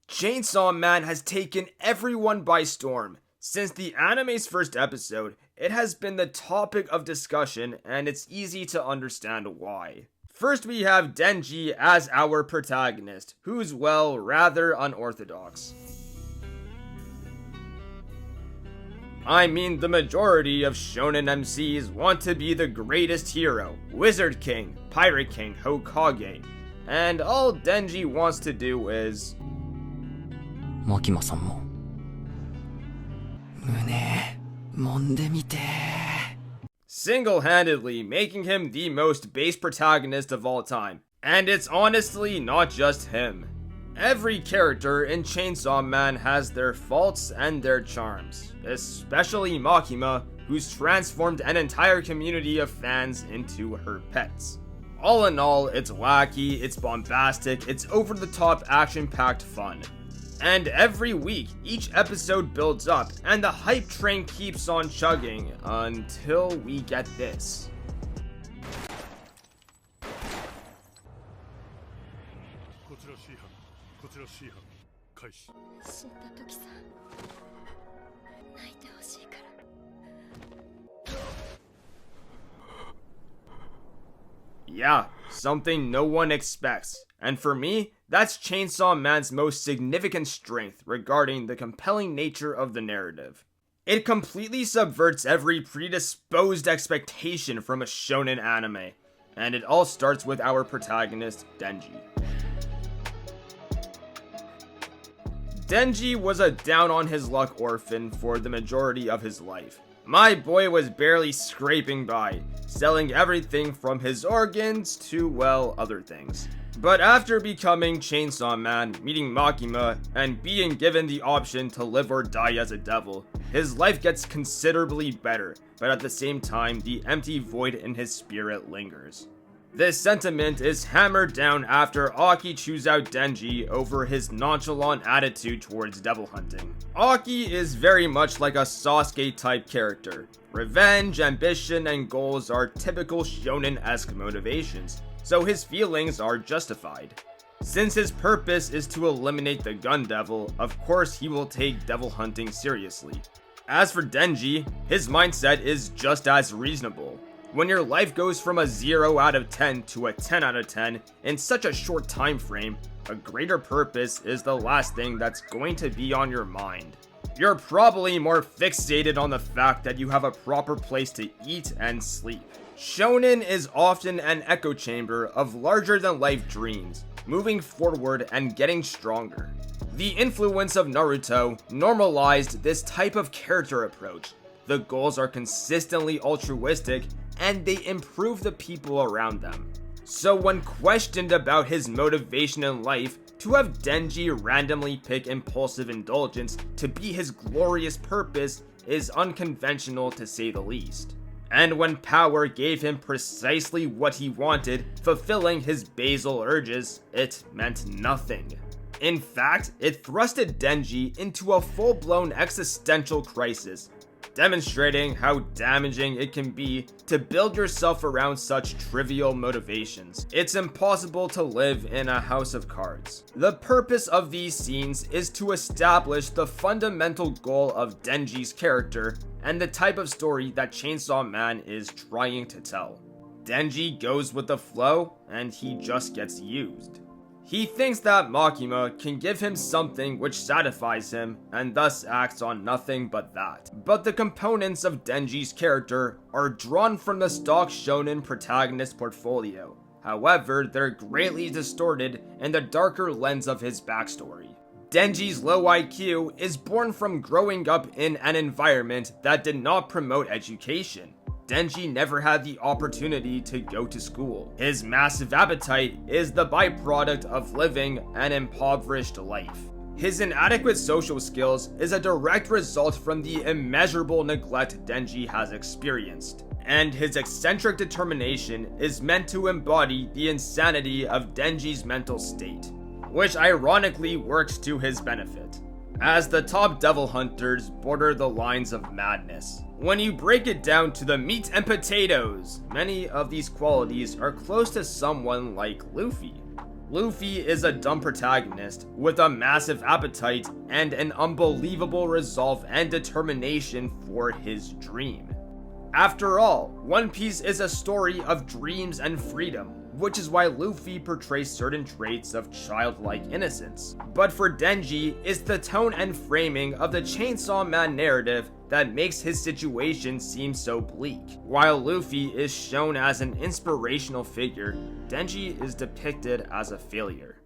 Chainsaw Man has taken everyone by storm. Since the anime's first episode, it has been the topic of discussion, and it's easy to understand why. First, we have Denji as our protagonist, who's, well, rather unorthodox. I mean, the majority of shonen MCs want to be the greatest hero, Wizard King, Pirate King, Hokage, and all Denji wants to do is... マキマさんも胸揉んでみて single-handedly making him the most base protagonist of all time. And it's honestly not just him. Every character in Chainsaw Man has their faults and their charms, especially Makima, who's transformed an entire community of fans into her pets. All in all, it's wacky, it's bombastic, it's over-the-top action-packed fun. And every week, each episode builds up, and the hype train keeps on chugging until we get this. Yeah, something no one expects. And for me, that's Chainsaw Man's most significant strength regarding the compelling nature of the narrative. It completely subverts every predisposed expectation from a shonen anime, and it all starts with our protagonist, Denji. Denji was a down-on-his-luck orphan for the majority of his life. My boy was barely scraping by, selling everything from his organs to, well, other things. But after becoming Chainsaw Man, meeting Makima, and being given the option to live or die as a devil, his life gets considerably better, but at the same time, the empty void in his spirit lingers. This sentiment is hammered down after Aki chews out Denji over his nonchalant attitude towards devil hunting. Aki is very much like a Sasuke-type character. Revenge, ambition, and goals are typical shonen-esque motivations, so his feelings are justified. Since his purpose is to eliminate the gun devil, of course he will take devil hunting seriously. As for Denji, his mindset is just as reasonable. When your life goes from a 0 out of 10 to a 10 out of 10 in such a short time frame, a greater purpose is the last thing that's going to be on your mind. You're probably more fixated on the fact that you have a proper place to eat and sleep. Shonen is often an echo chamber of larger-than-life dreams, moving forward and getting stronger. The influence of Naruto normalized this type of character approach. The goals are consistently altruistic, and they improve the people around them. So when questioned about his motivation in life, to have Denji randomly pick impulsive indulgence to be his glorious purpose is unconventional to say the least. And when power gave him precisely what he wanted, fulfilling his basal urges, it meant nothing. In fact, it thrusted Denji into a full-blown existential crisis, demonstrating how damaging it can be to build yourself around such trivial motivations. It's impossible to live in a house of cards. The purpose of these scenes is to establish the fundamental goal of Denji's character and the type of story that Chainsaw Man is trying to tell. Denji goes with the flow, and he just gets used. He thinks that Makima can give him something which satisfies him, and thus acts on nothing but that. But the components of Denji's character are drawn from the stock shonen protagonist portfolio. However, they're greatly distorted in the darker lens of his backstory. Denji's low IQ is born from growing up in an environment that did not promote education. Denji never had the opportunity to go to school. His massive appetite is the byproduct of living an impoverished life. His inadequate social skills is a direct result from the immeasurable neglect Denji has experienced. And his eccentric determination is meant to embody the insanity of Denji's mental state, which ironically works to his benefit, as the top devil hunters border the lines of madness. When you break it down to the meat and potatoes, many of these qualities are close to someone like Luffy. Luffy is a dumb protagonist with a massive appetite and an unbelievable resolve and determination for his dream. After all, One Piece is a story of dreams and freedom, which is why Luffy portrays certain traits of childlike innocence. But for Denji, it's the tone and framing of the Chainsaw Man narrative that makes his situation seem so bleak. While Luffy is shown as an inspirational figure, Denji is depicted as a failure.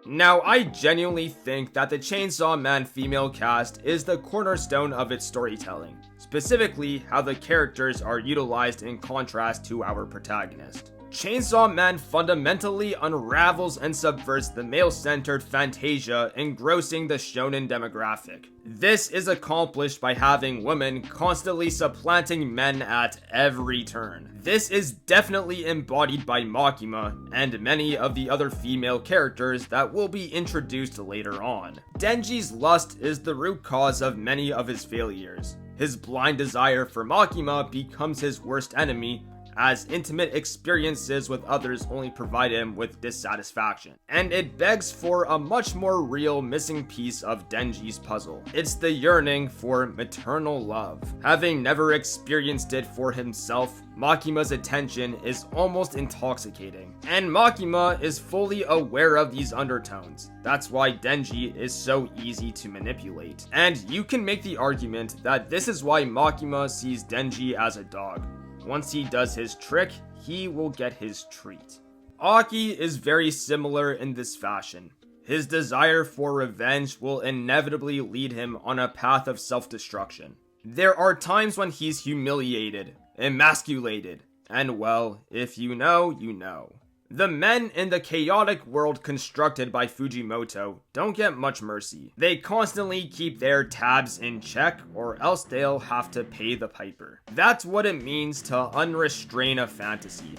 Now, I genuinely think that the Chainsaw Man female cast is the cornerstone of its storytelling, specifically how the characters are utilized in contrast to our protagonist. Chainsaw Man fundamentally unravels and subverts the male-centered fantasia engrossing the shonen demographic. This is accomplished by having women constantly supplanting men at every turn. This is definitely embodied by Makima and many of the other female characters that will be introduced later on. Denji's lust is the root cause of many of his failures. His blind desire for Makima becomes his worst enemy, as intimate experiences with others only provide him with dissatisfaction. And it begs for a much more real missing piece of Denji's puzzle. It's the yearning for maternal love. Having never experienced it for himself, Makima's attention is almost intoxicating. And Makima is fully aware of these undertones. That's why Denji is so easy to manipulate. And you can make the argument that this is why Makima sees Denji as a dog. Once he does his trick, he will get his treat. Aki is very similar in this fashion. His desire for revenge will inevitably lead him on a path of self-destruction. There are times when he's humiliated, emasculated, and well, if you know, you know. The men in the chaotic world constructed by Fujimoto don't get much mercy. They constantly keep their tabs in check, or else they'll have to pay the piper. That's what it means to unrestrain a fantasy.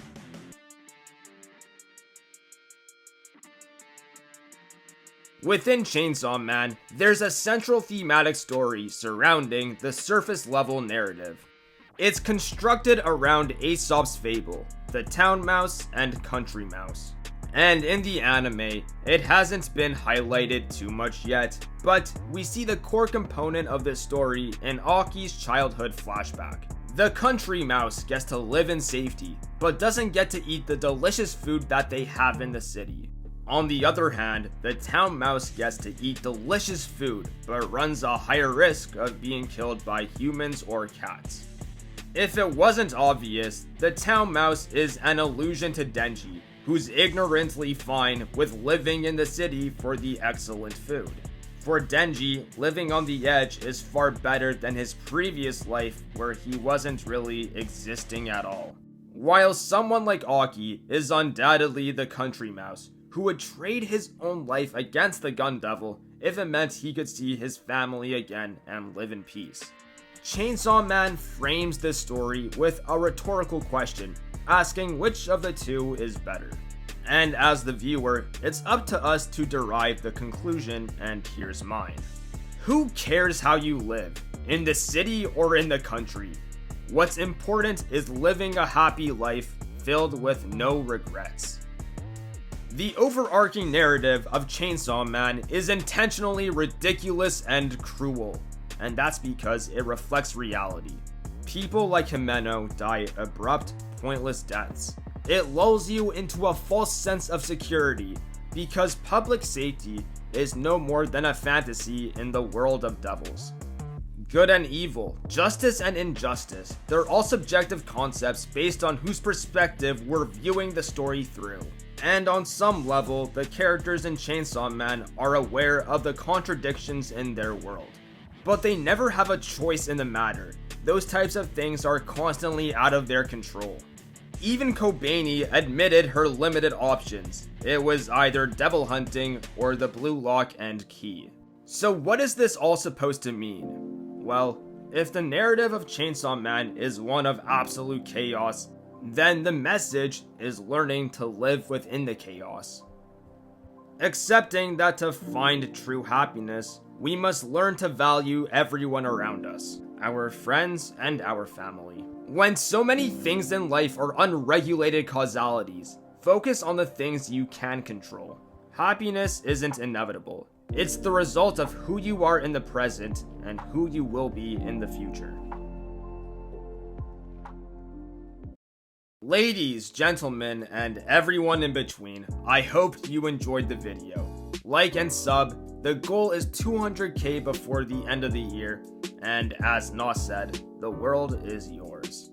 Within Chainsaw Man, there's a central thematic story surrounding the surface level narrative. It's constructed around Aesop's fable, the town mouse and country mouse. And in the anime, it hasn't been highlighted too much yet, but we see the core component of this story in Aki's childhood flashback. The country mouse gets to live in safety, but doesn't get to eat the delicious food that they have in the city. On the other hand, the town mouse gets to eat delicious food, but runs a higher risk of being killed by humans or cats. If it wasn't obvious, the town mouse is an allusion to Denji, who's ignorantly fine with living in the city for the excellent food. For Denji, living on the edge is far better than his previous life where he wasn't really existing at all. While someone like Aki is undoubtedly the country mouse, who would trade his own life against the gun devil if it meant he could see his family again and live in peace. Chainsaw Man frames this story with a rhetorical question, asking which of the two is better. And as the viewer, it's up to us to derive the conclusion, and here's mine. Who cares how you live, in the city or in the country? What's important is living a happy life filled with no regrets. The overarching narrative of Chainsaw Man is intentionally ridiculous and cruel, and that's because it reflects reality. People like Himeno die abrupt, pointless deaths. It lulls you into a false sense of security, because public safety is no more than a fantasy in the world of devils. Good and evil, justice and injustice, they're all subjective concepts based on whose perspective we're viewing the story through. And on some level, the characters in Chainsaw Man are aware of the contradictions in their world. But they never have a choice in the matter. Those types of things are constantly out of their control. Even Kobani admitted her limited options. It was either devil hunting or the blue lock and key. So what is this all supposed to mean? Well, if the narrative of Chainsaw Man is one of absolute chaos, then the message is learning to live within the chaos. Accepting that to find true happiness, we must learn to value everyone around us, our friends and our family. When so many things in life are unregulated causalities, focus on the things you can control. Happiness isn't inevitable. It's the result of who you are in the present and who you will be in the future. Ladies, gentlemen, and everyone in between, I hope you enjoyed the video. Like and sub, the goal is 200k before the end of the year, and as Nas said, the world is yours.